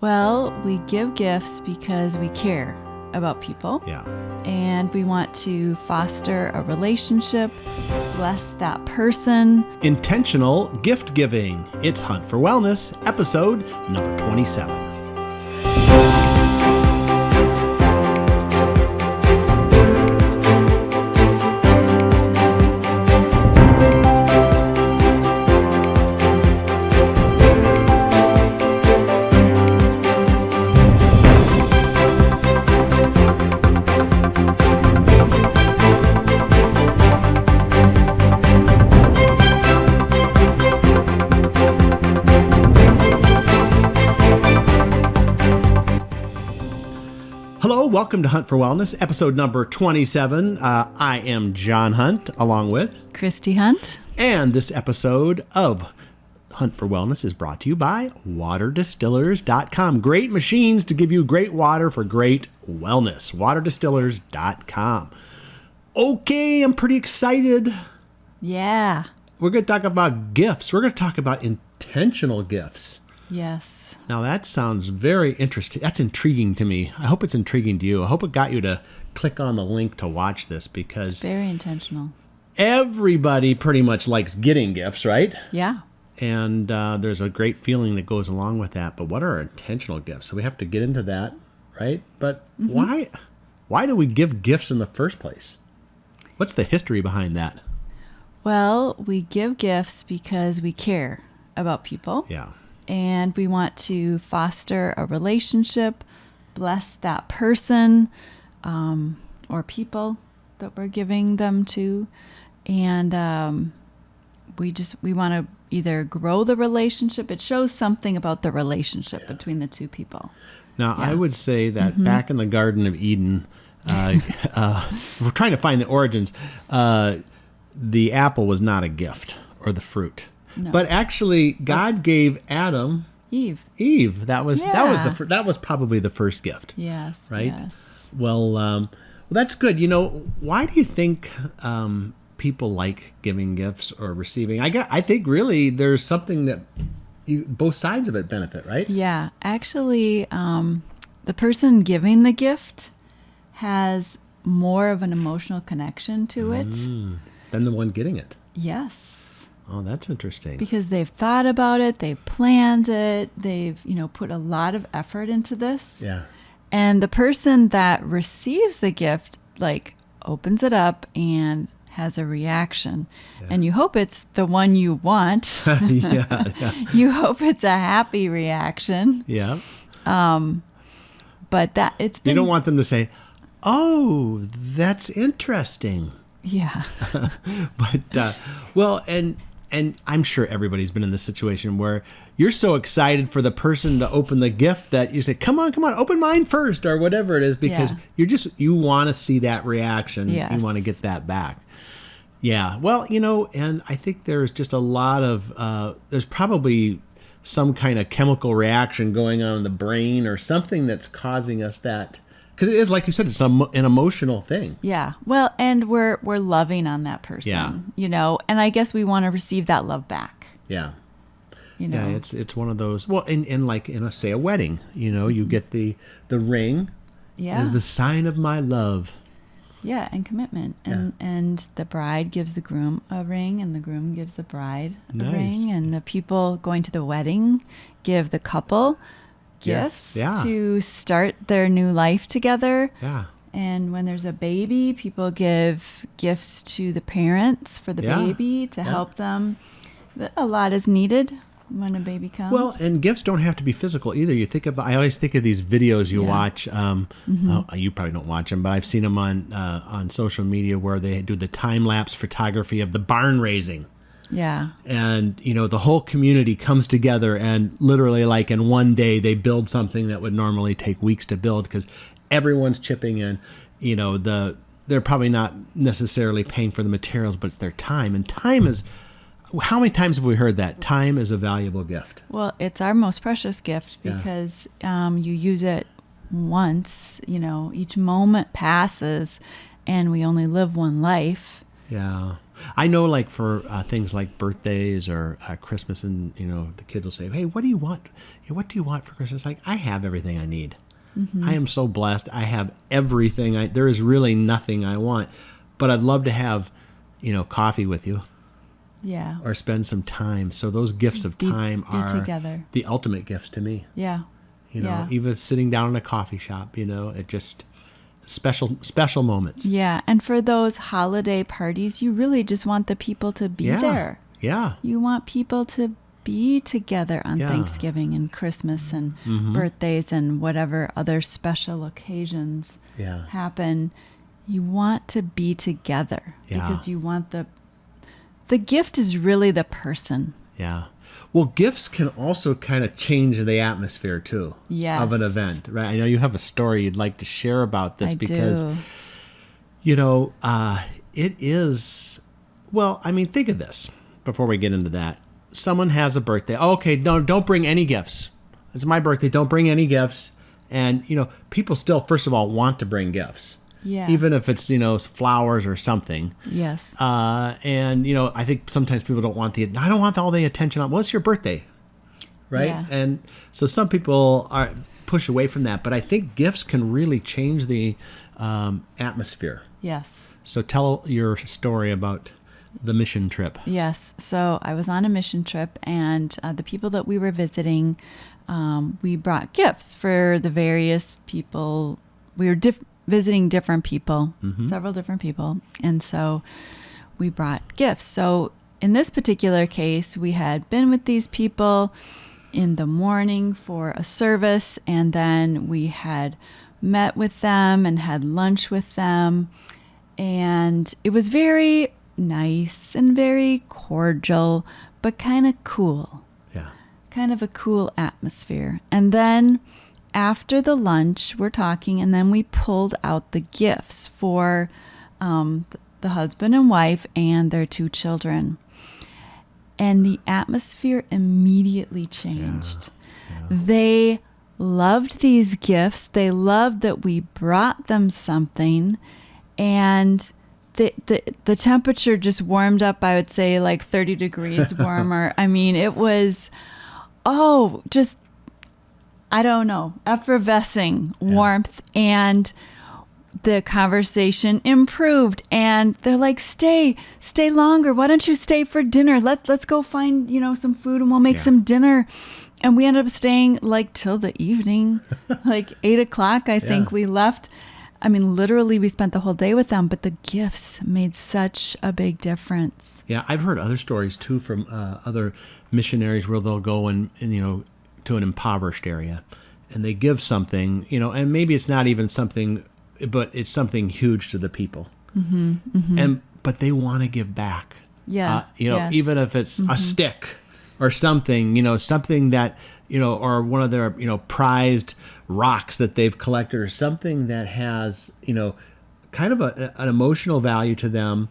Well, we give gifts because we care about people. Yeah. And we want to foster a relationship, bless that person. Intentional gift giving. It's Hunt for Wellness, episode number 27. Welcome to Hunt for Wellness, episode number 27. I am John Hunt, along with Christy Hunt. And this episode of Hunt for Wellness is brought to you by waterdistillers.com. Great machines to give you great water for great wellness. waterdistillers.com. Okay, I'm pretty excited. Yeah. We're going to talk about gifts. We're going to talk about intentional gifts. Yes. Now that sounds very interesting. That's intriguing to me. I hope it's intriguing to you. I hope it got you to click on the link to watch this because very intentional. Everybody pretty much likes getting gifts, right? Yeah. And there's a great feeling that goes along with that. But what are intentional gifts? So we have to get into that, right? But why do we give gifts in the first place? What's the history behind that? Well, we give gifts because we care about people. Yeah. And we want to foster a relationship, bless that person or people that we're giving them to. And we want to either grow the relationship. It shows something about the relationship between the two people. Now, I would say that back in the Garden of Eden, we're trying to find the origins, the apple was not a gift or the fruit. No. But actually, God gave Adam Eve. That was probably the first gift. Yes. Right. Yes. Well, that's good. You know, why do you think people like giving gifts or receiving? I think really there's something that both sides of it benefit, right? Yeah. Actually, the person giving the gift has more of an emotional connection to it than the one getting it. Yes. Oh, that's interesting. Because they've thought about it, they've planned it, they've, put a lot of effort into this. Yeah. And the person that receives the gift, opens it up and has a reaction. Yeah. And you hope it's the one you want. yeah. You hope it's a happy reaction. Yeah. But you don't want them to say, "Oh, that's interesting." Yeah. But, and I'm sure everybody's been in this situation where you're so excited for the person to open the gift that you say, come on, open mine first, or whatever it is, because you want to see that reaction. Yes. You want to get that back. Yeah. Well, and I think there's just a lot of, there's probably some kind of chemical reaction going on in the brain or something that's causing us that. Because it is, like you said, it's an emotional thing. Yeah. Well, and we're loving on that person, and I guess we want to receive that love back. Yeah. Yeah, it's one of those. Well, in like, say, a wedding, you get the ring as the sign of my love. Yeah, and commitment. And the bride gives the groom a ring, and the groom gives the bride a ring, and the people going to the wedding give the couple gifts to start their new life together. Yeah. And when there's a baby, people give gifts to the parents for the baby to help them. A lot is needed when a baby comes. Well, and gifts don't have to be physical either. I always think of these videos you watch. You probably don't watch them, but I've seen them on social media where they do the time-lapse photography of the barn raising. Yeah. And, the whole community comes together and literally in one day they build something that would normally take weeks to build because everyone's chipping in. They're probably not necessarily paying for the materials, but it's their time. And time is, how many times have we heard that? Time is a valuable gift. Well, it's our most precious gift because you use it once, each moment passes and we only live one life. Yeah. I know, like for things like birthdays or Christmas, and the kids will say, "Hey, what do you want? What do you want for Christmas?" Like, I have everything I need. I am so blessed. I have everything. There is really nothing I want, but I'd love to have, coffee with you. Yeah. Or spend some time. So those gifts of time are together. The ultimate gifts to me. Yeah. Even sitting down in a coffee shop, it just special moments. Yeah. And for those holiday parties, you really just want the people to be there. Yeah. You want people to be together on Thanksgiving and Christmas and birthdays and whatever other special occasions happen. You want to be together because you want the gift is really the person. Yeah. Well, gifts can also kind of change the atmosphere too of an event, right? I know you have a story you'd like to share about this because, it is, well, I mean, think of this before we get into that. Someone has a birthday. Oh, okay, no, don't bring any gifts. It's my birthday. Don't bring any gifts. And, people still, first of all, want to bring gifts. Yeah. Even if it's, flowers or something. Yes. And, I think sometimes people don't want I don't want all the attention on, well, it's your birthday. Right. Yeah. And so some people push away from that. But I think gifts can really change the atmosphere. Yes. So tell your story about the mission trip. Yes. So I was on a mission trip, and the people that we were visiting, we brought gifts for the various people. We were visiting different people, several different people. And so we brought gifts. So in this particular case, we had been with these people in the morning for a service, and then we had met with them and had lunch with them. And it was very nice and very cordial, but kind of cool. Yeah. Kind of a cool atmosphere. And then after the lunch, we're talking, and then we pulled out the gifts for the husband and wife and their 2 children. And the atmosphere immediately changed. Yeah. They loved these gifts. They loved that we brought them something. And the temperature just warmed up, I would say, like 30 degrees warmer. I mean, it was, just, I don't know, effervescing warmth, and the conversation improved, and they're like, stay longer. Why don't you stay for dinner? Let's go find, some food, and we'll make some dinner. And we ended up staying like till the evening, like 8:00, I think we left. I mean, literally, we spent the whole day with them, but the gifts made such a big difference. Yeah, I've heard other stories too from other missionaries where they'll go and to an impoverished area, and they give something, and maybe it's not even something, but it's something huge to the people. But they want to give back. Yeah. Even if it's a stick or something, something that, or one of their, prized rocks that they've collected, or something that has, kind of an emotional value to them.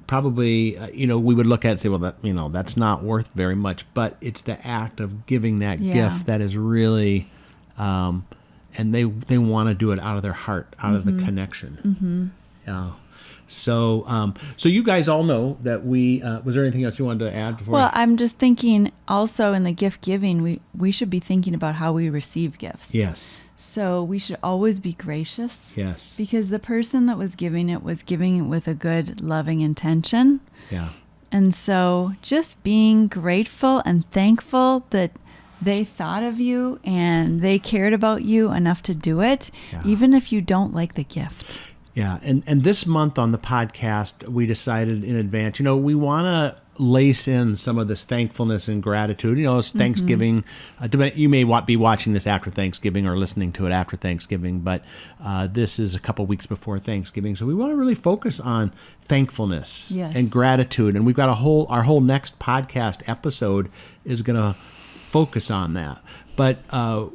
Probably, we would look at it and say, well, that's not worth very much, but it's the act of giving that gift that is really, and they want to do it out of their heart, out of the connection. Yeah. So you guys all know that we, was there anything else you wanted to add before? Well, I'm just thinking also in the gift giving, we should be thinking about how we receive gifts. Yes. So we should always be gracious. Yes. Because the person that was giving it with a good, loving intention. Yeah. And so just being grateful and thankful that they thought of you and they cared about you enough to do it, even if you don't like the gift. Yeah. And this month on the podcast, we decided in advance, we want to lace in some of this thankfulness and gratitude. It's Thanksgiving. You may be watching this after Thanksgiving or listening to it after Thanksgiving, but this is a couple weeks before Thanksgiving. So we want to really focus on thankfulness and gratitude. And we've got our whole next podcast episode is going to focus on that. But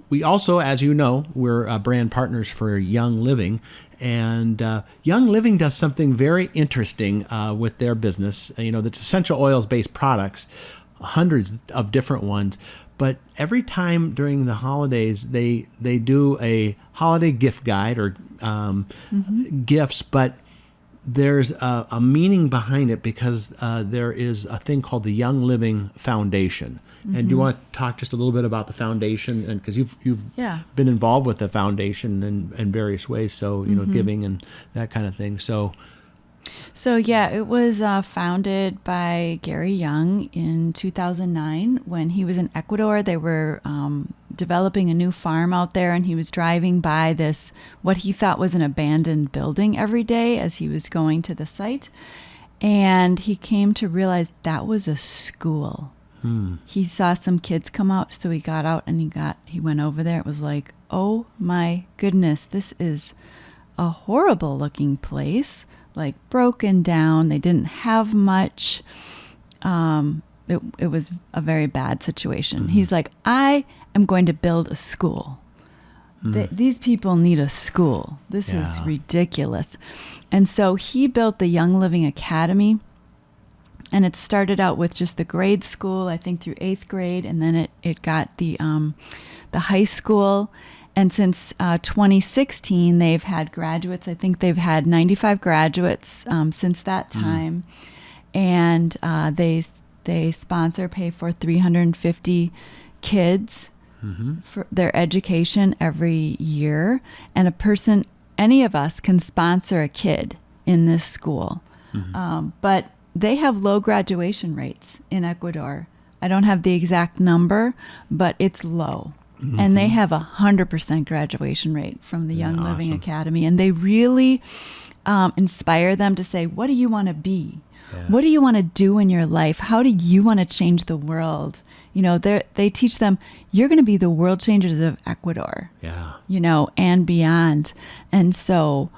we also, as you know, we're brand partners for Young Living. And Young Living does something very interesting with their business. That's essential oils-based products, hundreds of different ones. But every time during the holidays, they do a holiday gift guide or gifts. But there's a meaning behind it because there is a thing called the Young Living Foundation. And do you want to talk just a little bit about the foundation? And because you've been involved with the foundation in various ways, so giving and that kind of thing. So it was founded by Gary Young in 2009 when he was in Ecuador. They were developing a new farm out there, and he was driving by this, what he thought was an abandoned building every day as he was going to the site. And he came to realize that was a school. He saw some kids come out, so he got out and he went over there. It was like, oh my goodness, this is a horrible looking place, like broken down. They didn't have much. It was a very bad situation. He's like, I am going to build a school. These people need a school. This is ridiculous. And so he built the Young Living Academy. And it started out with just the grade school, I think through 8th grade, and then it got the high school. And since 2016, they've had graduates. I think they've had 95 graduates since that time. And they pay for 350 kids for their education every year. And any of us can sponsor a kid in this school. But they have low graduation rates in Ecuador. I don't have the exact number, but it's low. And they have 100% graduation rate from the Young Living Academy. And they really inspire them to say, what do you want to be? Yeah. What do you want to do in your life? How do you want to change the world? They teach them, you're going to be the world changers of Ecuador, and beyond. And so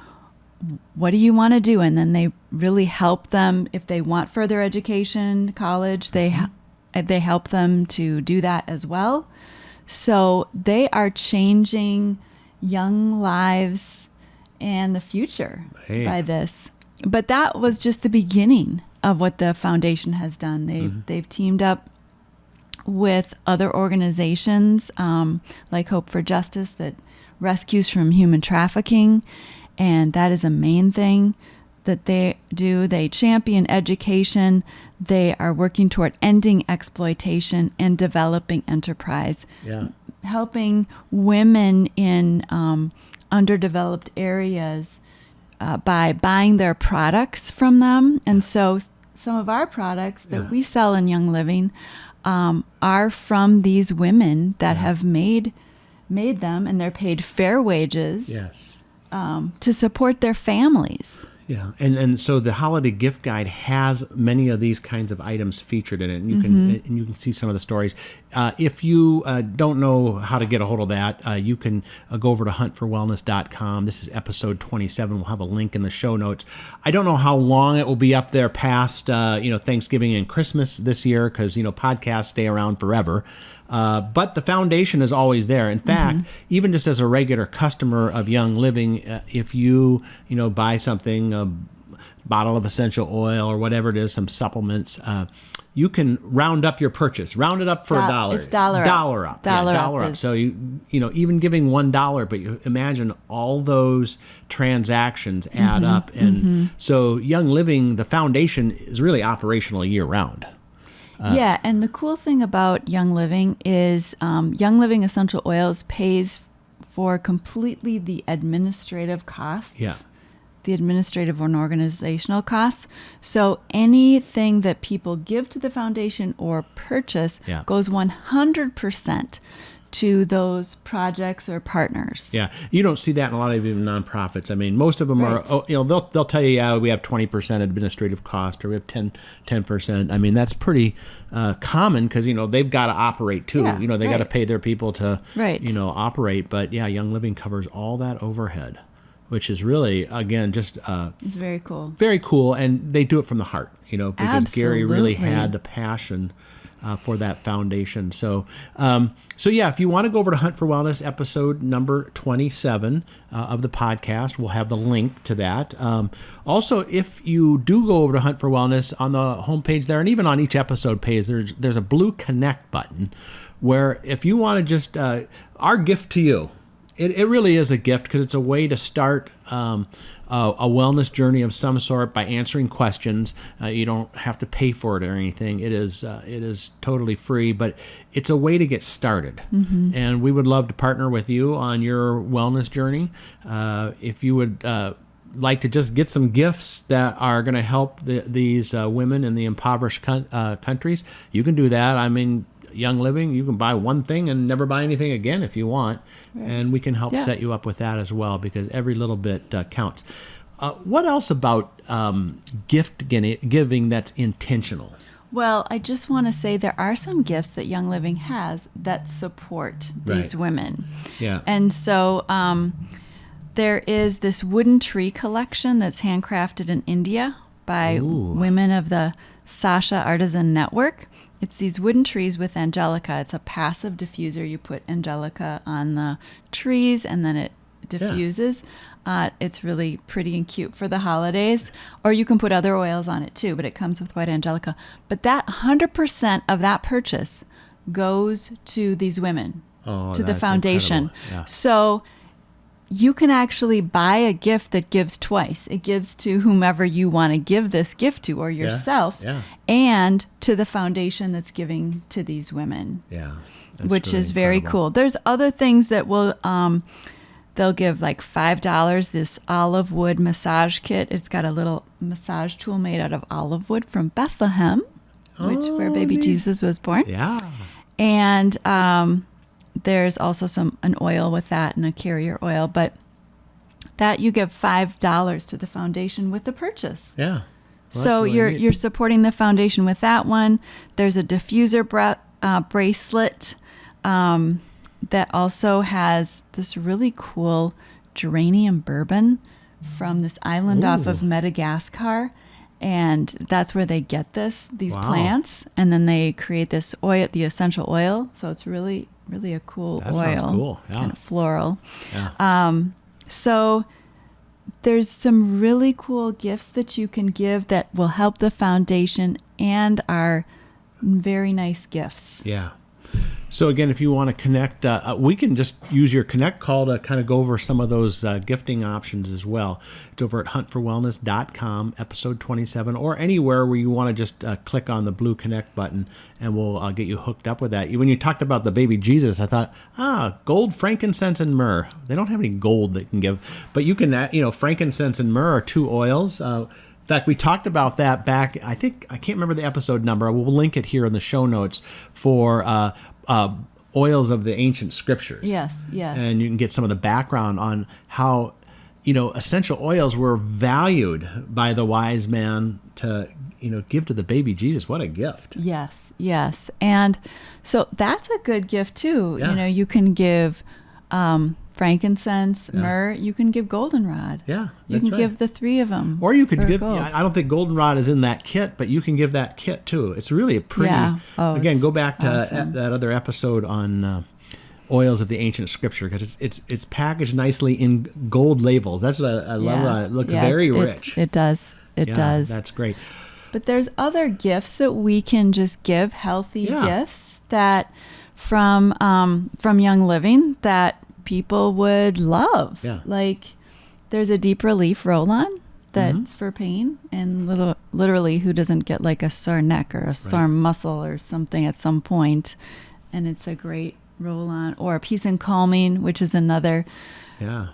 what do you want to do? And then they really help them if they want further education, college, they help them to do that as well. So they are changing young lives and the future by this. But that was just the beginning of what the foundation has done. They've teamed up with other organizations like Hope for Justice that rescues from human trafficking. And that is a main thing that they do. They champion education. They are working toward ending exploitation and developing enterprise, helping women in underdeveloped areas by buying their products from them. And so some of our products that we sell in Young Living are from these women that have made them, and they're paid fair wages. To support their families. Yeah, and so the holiday gift guide has many of these kinds of items featured in it, and you can see some of the stories. If you don't know how to get a hold of that, you can go over to Hunt4Wellness.com. This is episode 27. We'll have a link in the show notes. I don't know how long it will be up there past Thanksgiving and Christmas this year because podcasts stay around forever. But the foundation is always there. In fact, even just as a regular customer of Young Living, if you buy something, a bottle of essential oil or whatever it is, some supplements, you can round up your purchase. Round it up for $1. It's dollar up. Dollar up. So even giving $1, but you imagine all those transactions add up, and so Young Living, the foundation, is really operational year round. And the cool thing about Young Living is Young Living Essential Oils pays for completely the administrative costs, the administrative and organizational costs. So anything that people give to the foundation or purchase goes 100% to those projects or partners. Yeah, you don't see that in a lot of even nonprofits. I mean, most of them are, they'll tell you, we have 20% administrative cost, or we have 10%. I mean, that's pretty common because, they've got to operate too. They got to pay their people to, operate. But Young Living covers all that overhead, which is really, again, just... it's very cool. Very cool, and they do it from the heart, because Absolutely. Gary really had a passion for that foundation. So if you want to go over to Hunt for Wellness, episode number 27 of the podcast, we'll have the link to that. Also, if you do go over to Hunt for Wellness, on the homepage there, and even on each episode page, there's a blue connect button where if you want to just, our gift to you It really is a gift because it's a way to start a wellness journey of some sort by answering questions. You don't have to pay for it or anything. It is totally free, but it's a way to get started. And we would love to partner with you on your wellness journey. If you would like to just get some gifts that are going to help these women in the impoverished countries, you can do that. I mean, Young Living, you can buy one thing and never buy anything again if you want. Right. And we can help set you up with that as well, because every little bit counts. What else about gift giving that's intentional? Well, I just want to say there are some gifts that Young Living has that support these women. Yeah. And so there is this wooden tree collection that's handcrafted in India by women of the Sasha Artisan Network. It's these wooden trees with angelica. It's a passive diffuser. You put angelica on the trees and then it diffuses. It's really pretty and cute for the holidays. Or you can put other oils on it too, but it comes with white angelica. But that 100% of that purchase goes to these women, to the foundation. Yeah. So you can actually buy a gift that gives twice. It gives to whomever you want to give this gift to, or yourself, and to the foundation that's giving to these women. Yeah, which really is very cool. There's other things that will they'll give like $5. This olive wood massage kit. It's got a little massage tool made out of olive wood from Bethlehem, where baby Jesus was born. Yeah, and there's also an oil with that and a carrier oil, but that you give $5 to the foundation with the purchase. Yeah. Well, so really you're supporting the foundation with that one. There's a diffuser bracelet that also has this really cool geranium bourbon from this island off of Madagascar. And that's where they get these plants, and then they create this oil, the essential oil. So it's really a cool oil. That sounds cool. Yeah. Kind of floral. Yeah. So there's some really cool gifts that you can give that will help the foundation and are very nice gifts. Yeah. So again, if you want to connect, we can just use your connect call to kind of go over some of those gifting options as well. It's over at hunt4wellness.com, episode 27, or anywhere where you want to just click on the blue connect button, and we'll get you hooked up with that. When you talked about the baby Jesus, I thought, gold, frankincense, and myrrh. They don't have any gold they can give, but you can, frankincense and myrrh are two oils. In fact, we talked about that back, I can't remember the episode number. We'll link it here in the show notes for oils of the ancient scriptures. Yes. And you can get some of the background on how, essential oils were valued by the wise man to, give to the baby Jesus. What a gift. Yes. And so that's a good gift too. Yeah. You can give frankincense, myrrh. You can give goldenrod. Yeah, you can give the three of them. Or you could give. I don't think goldenrod is in that kit, but you can give that kit too. It's really a pretty. Yeah. Again, go back to awesome. that other episode on oils of the ancient scripture, because it's packaged nicely in gold labels. That's what I love. It looks very rich. It does. It does. That's great. But there's other gifts that we can just give, healthy gifts that from Young Living that people would love. Yeah. Like there's a deep relief roll-on that's for pain, and literally who doesn't get like a sore neck or a sore muscle or something at some point, and it's a great roll-on. Or peace and calming, which is another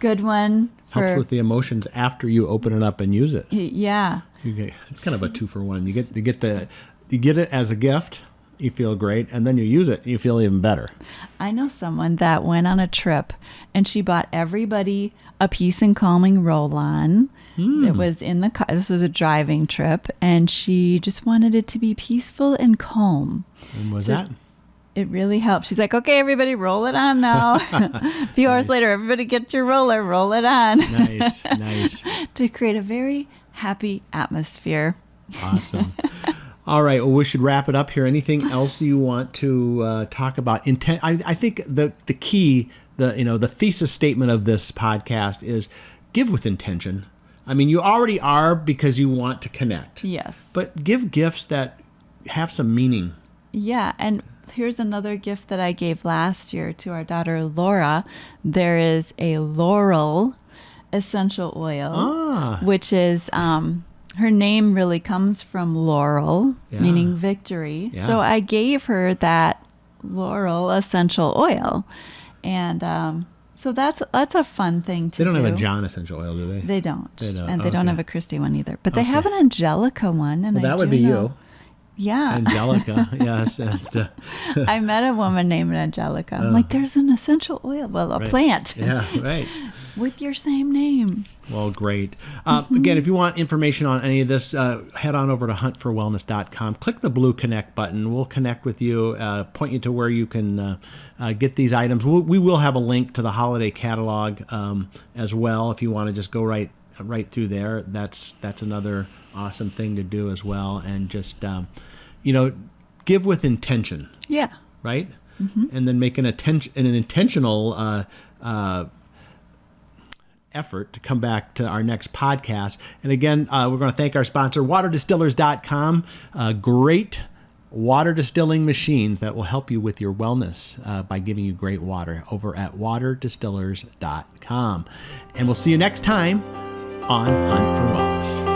good one. Helps with the emotions after you open it up and use it. Yeah. It's kind of a 2-for-1. You get it as a gift. You feel great, and then you use it, and you feel even better. I know someone that went on a trip, and she bought everybody a peace and calming roll-on. It was in the car. This was a driving trip, and she just wanted it to be peaceful and calm. And was that? It really helped. She's like, okay, everybody, roll it on now. A few hours later, everybody get your roller, roll it on. Nice. To create a very happy atmosphere. Awesome. All right. Well, we should wrap it up here. Anything else you want to talk about? Intent. I think the key, the thesis statement of this podcast is give with intention. I mean, you already are because you want to connect. Yes. But give gifts that have some meaning. Yeah, and here's another gift that I gave last year to our daughter Laura. There is a laurel essential oil, which is her name really comes from laurel, meaning victory. Yeah. So I gave her that laurel essential oil, and so that's a fun thing to do. They don't have a John essential oil, do they? They don't. They don't. And they don't have a Christy one either. But they have an Angelica one. And Well, that I would do be know. you. Yeah. Angelica, yes. And, I met a woman named Angelica. I'm like, there's an essential oil. Well, a plant. Yeah, right. With your same name. Well, great. Again, if you want information on any of this, head on over to Hunt4Wellness.com. Click the blue connect button. We'll connect with you, point you to where you can get these items. We will have a link to the holiday catalog as well. If you want to just go right through there, that's another awesome thing to do as well. And just, give with intention. Yeah. Right? Mm-hmm. And then make an intentional effort to come back to our next podcast. And again, we're going to thank our sponsor, waterdistillers.com. Great water distilling machines that will help you with your wellness by giving you great water over at waterdistillers.com. And we'll see you next time on Hunt for Wellness.